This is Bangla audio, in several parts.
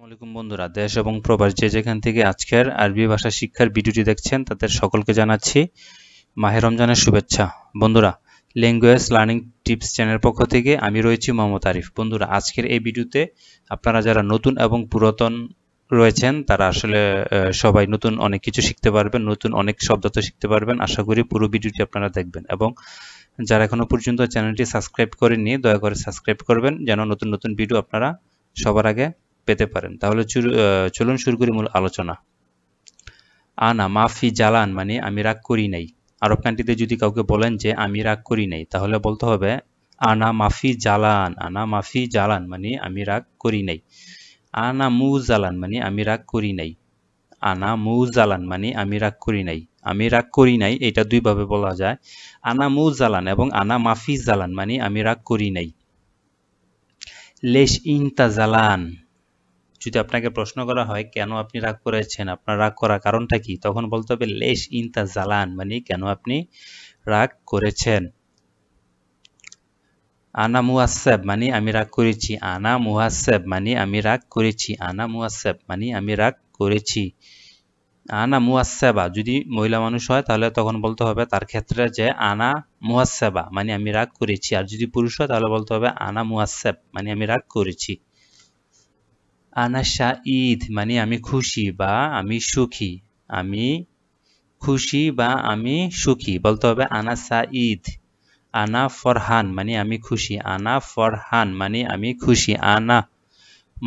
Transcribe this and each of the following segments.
আলাইকুম বন্ধুরা, দেশ এবং প্রবাস যে যেখান থেকে আজকের আরবি ভাষা শিক্ষার ভিডিওটি দেখছেন তাদের সকলকে জানাচ্ছি মাহে রমজানের শুভেচ্ছা। বন্ধুরা, ল্যাঙ্গুয়েজ লার্নিং টিপস চ্যানেলের পক্ষ থেকে আমি রয়েছি মোহাম্মদ আরিফ। বন্ধুরা, আজকের এই ভিডিওতে আপনারা যারা নতুন এবং পুরাতন রয়েছেন তারা আসলে সবাই নতুন অনেক কিছু শিখতে পারবেন, নতুন অনেক শব্দ তো শিখতে পারবেন। আশা করি পুরো ভিডিওটি আপনারা দেখবেন এবং যারা এখনো পর্যন্ত চ্যানেলটি সাবস্ক্রাইব করেননি দয়া করে সাবস্ক্রাইব করবেন যেন নতুন নতুন ভিডিও আপনারা সবার আগে পেতে পারেন। তাহলে চলুন শুরু করি মূল আলোচনা। আনা মাফি জালান মানে আমি রাগ করি নাই। আরব কান্ট্রিতে যদি কাউকে বলেন যে আমি রাগ করি নাই তাহলে বলতে হবে আনা মাফি জালান। আনা মাফি জালান মানে আমি রাগ করি নাই। আনা মু জালান মানে আমি রাগ করি নাই। আনা মু জালান মানে আমি রাগ করি নাই। আমি রাগ করি নাই এটা দুইভাবে বলা যায়, আনা মু জালান এবং আনা মাফি জালান মানে আমি রাগ করি নাই। লেশ ইনতা জালান, যদি আপনাকে প্রশ্ন করা হয় কেন আপনি রাগ করেছেন, আপনার রাগ করার কারণটা কি, তখন বলতে হবে লেশ ইনতা জালান মানে কেন আপনি রাগ করেছেন। আনা মুহাসসাব মানে আমি রাগ করেছি। আনা মুহাসসাব মানে আমি রাগ করেছি। আনা মুহাসসাব মানে আমি রাগ করেছি। আনা মুহাসসাবা যদি মহিলা মানুষ হয় তাহলে তখন বলতে হবে তার ক্ষেত্রে যে আনা মুহাসসাবা মানে আমি রাগ করেছি, আর যদি পুরুষ হয় তাহলে বলতে হবে আনা মুহাসসাব মানে আমি রাগ করেছি। আনা শাঈদ মানে আমি খুশি বা আমি সুখী। আমি খুশি বা আমি সুখী বলতে হবে আনা সাঈদ। আনা ফরহান মানে আমি খুশি। আনা ফরহান মানে আমি খুশি। আনা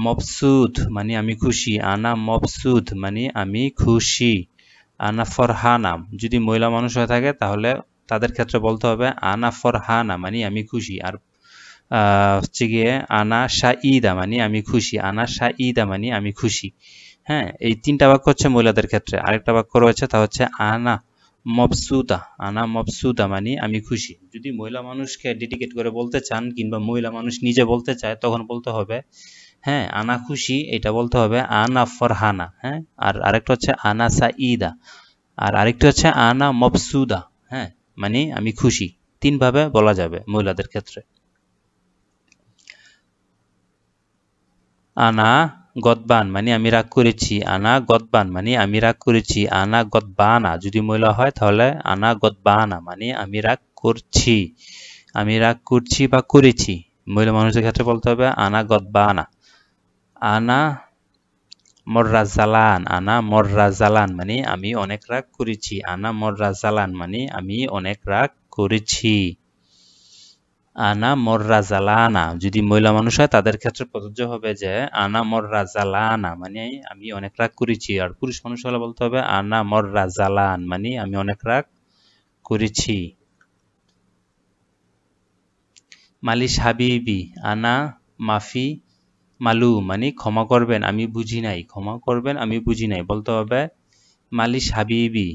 মবসুদ মানে আমি খুশি। আনা মবসুদ মানে আমি খুশি। আনা ফরহানা যদি মহিলা মানুষ হয়ে থাকে তাহলে তাদের ক্ষেত্রে বলতে হবে আনা ফরহানা মানে আমি খুশি। আর হচ্ছে গিয়ে আনা শাঈদা মানে আমি খুশি। আনা শাঈদা মানে আমি খুশি। হ্যাঁ, এই তিনটা বাক্য হচ্ছে মহিলাদের ক্ষেত্রে। আরেকটা বাক্য রয়েছে তা হচ্ছে আনা মবসুদা। আনা মবসুদা মানে আমি খুশি। যদি মহিলা মানুষকে ডেডিকেট করে বলতে চান কিংবা মহিলা মানুষ নিজে বলতে চায় তখন বলতে হবে হ্যাঁ আনা খুশি, এটা বলতে হবে আনা ফরহানা। হ্যাঁ, আর আরেকটা হচ্ছে আনা সাঈদা, আর আরেকটা হচ্ছে আনা মবসুদা। হ্যাঁ, মানে আমি খুশি। তিনভাবে বলা যাবে মহিলাদের ক্ষেত্রে। আনা গদবান মানে আমি রাগ করেছি। আনা গদবান মানে আমি রাগ করেছি। আনা গদবানা যদি মহিলা হয় তাহলে আনা গদবানা মানে আমি রাগ করছি। আমি রাগ করছি বা করেছি। মহিলা মানুষের ক্ষেত্রে বলতে হবে আনা গদবানা। আনা মর্রা জালান। আনা মর্রা জালান মানে আমি অনেক রাগ করেছি। আনা মর্রা জালান মানে আমি অনেক রাগ করেছি। আনা মর্রা জালানা যদি মহিলা মানুষ হয় তাদের ক্ষেত্রে প্রযোজ্য হবে যে আনা মর্রা জালানা মানে আমি অনেক রাগ করেছি। আর পুরুষ মানুষ হলে বলতে হবে আনা মর্রা জালান মানে আমি অনেক রাগ করেছি। মালিশ হাবিবি। আনা মাফি মালু মানে ক্ষমা করবেন আমি বুঝি নাই। ক্ষমা করবেন আমি বুঝি নাই বলতে হবে মালিশ হাবিবি।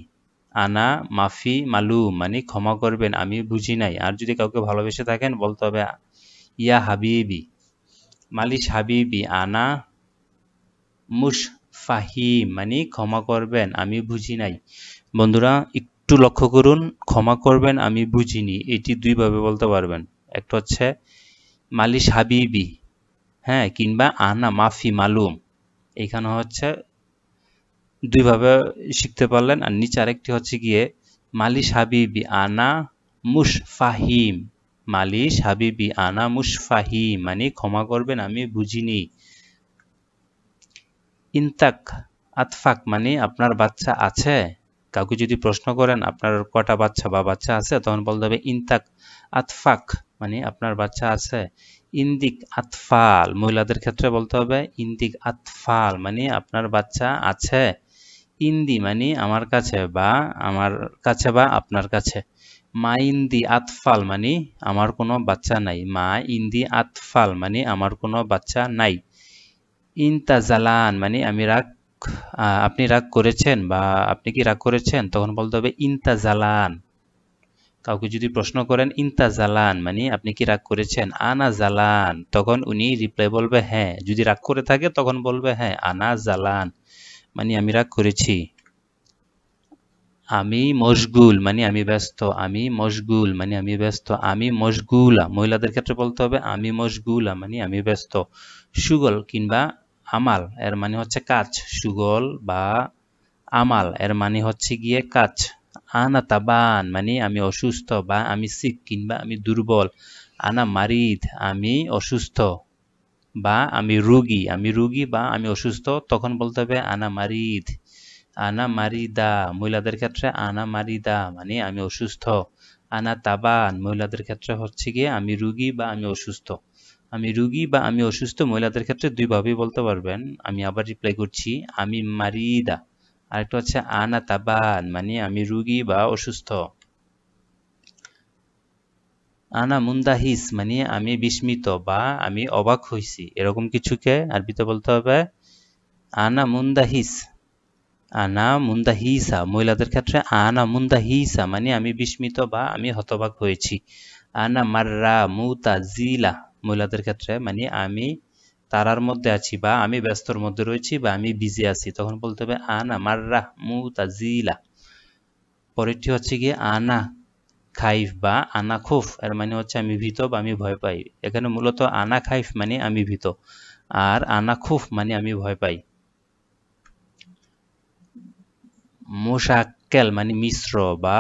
আনা মাফি মালু মানে ক্ষমা করবেন আমি বুঝি নাই। আর যদি কাউকে ভালোবেসে থাকেন বলতে হবে ইয়া হাবিবি। মালিশ হাবিবি আনা মুশ ফাহিম মানে ক্ষমা করবেন আমি বুঝি নাই। বন্ধুরা, একটু লক্ষ্য করুন, ক্ষমা করবেন আমি বুঝিনি এটি দুইভাবে বলতে পারবেন। একটা হচ্ছে মালিশ হাবিবি, হ্যাঁ, কিংবা আনা মাফি মালুম। এখানে হচ্ছে দুইভাবে শিখতে পারলেন। আর নিচে আরেকটি হচ্ছে গিয়ে মালিশ হাবিবি আনা মুশ ফাহিম। মালিশ হাবিবি আনা মুশ ফাহিম মানে ক্ষমা করবেন আমি বুঝিনি। ইনতাক আতফাক মানে আপনার বাচ্চা আছে। কাউকে যদি প্রশ্ন করেন আপনার কটা বাচ্চা বা বাচ্চা আছে তখন বলতে হবে ইনতাক আতফাক মানে আপনার বাচ্চা আছে। ইন্দিক আতফাল মহিলাদের ক্ষেত্রে বলতে হবে ইন্দিক আতফাল মানে আপনার বাচ্চা আছে। ইন্দি মানে আমার কাছে বা আপনার কাছে। মা ইন্দি আতফাল মানে আমার কোনো বাচ্চা নাই। মা ইন্দি আতফাল মানে আমার কোনো বাচ্চা নাই। ইনতা জালান মানে আপনি রাগ করেছেন বা আপনি কি রাগ করেছেন তখন বলতে হবে ইনতা জালান। কাউকে যদি প্রশ্ন করেন ইনতা জালান মানে আপনি কি রাগ করেছেন, আনা জালান, তখন উনি রিপ্লাই বলবে হ্যাঁ। যদি রাগ করে থাকে তখন বলবে হ্যাঁ আনা জালান মানে আমি রাগ করেছি। আমি মশগুল মানে আমি ব্যস্ত। আমি মশগুল মানে আমি ব্যস্ত। আমি মশগুলা মহিলাদের ক্ষেত্রে বলতে হবে আমি মশগুলা মানে আমি ব্যস্ত। সুগল কিংবা আমাল এর মানে হচ্ছে কাজ, সুগল বা আমাল এর মানে হচ্ছে গিয়ে কাজ। আনা তাবান মানে আমি অসুস্থ বা আমি সিক কিংবা আমি দুর্বল। আনা মারিদ আমি অসুস্থ বা আমি রুগী বা আমি অসুস্থ, তখন বলতে হবে আনা মারিদ। আনা মারিদা মহিলাদের ক্ষেত্রে আনা মারিদা মানে আমি অসুস্থ। আনা তাবান মহিলাদের ক্ষেত্রে হচ্ছে গিয়ে আমি রুগী বা আমি অসুস্থ। আমি রুগী বা আমি অসুস্থ মহিলাদের ক্ষেত্রে দুইভাবেই বলতে পারবেন। আমি আবার রিপ্লাই করছি, আমি মারিদা। আরেকটা হচ্ছে আনা তাবান মানে আমি রুগী বা অসুস্থ। আনা মুন্দাহিস মানে আমি বিস্মিত বা আমি অবাক হইছি, এরকম কিছুকে আরবিতে বলতে হবে আনা মুন্দাহিস। আনা মুন্দাহিসা মহিলাদের ক্ষেত্রে আনা মুন্দাহিসা মানে আমি বিস্মিত বা আমি হতবাক হয়েছি। আনা মাররা মুতাজিলা মহিলাদের ক্ষেত্রে মানে আমি তারার মধ্যে আছি বা আমি ব্যস্তর মধ্যে রয়েছি বা আমি বিজি আছি, তখন বলতে হবে আনা মাররা মুতাজিলা। পরেরটি হচ্ছে গিয়ে আনা খাইফ বা আনা খুফ এর মানে হচ্ছে আমি ভীত বা আমি ভয় পাই। এখানে মূলত আনা খাইফ মানে আমি ভীত আর আনা খুফ মানে আমি ভয় পাই। মোশাক্কেল মানে মিশ্র বা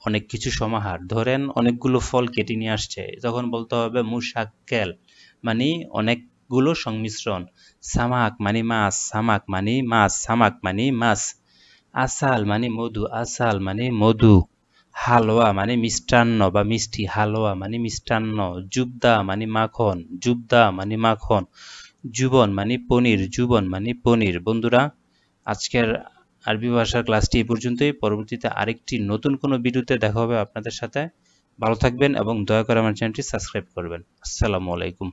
অনেক কিছু সমাহার। ধরেন অনেকগুলো ফল কেটে নিয়ে আসছে, তখন বলতে হবে মোশাক্কেল মানে অনেকগুলো সংমিশ্রণ। সামাক মানে মাছ, সামাক মানে মাছ, সামাক মানে মাছ। আসাল মানে মধু, আসাল মানে মধু। হালুয়া মানে মিষ্টান্ন বা মিষ্টি, হালুয়া মানে মিষ্টান্ন। জুবদা মানে মাখন, জুবদা মানে মাখন। জুবন মানে পনির, জুবন মানে পনির। বন্ধুরা, আজকের আরবি ভাষার ক্লাসটি এই পর্যন্তই। পরবর্তীতে আরেকটি নতুন কোনো ভিডিওতে দেখা হবে আপনাদের সাথে। ভালো থাকবেন এবং দয়া করে আমার চ্যানেলটি সাবস্ক্রাইব করবেন। আসসালামু আলাইকুম।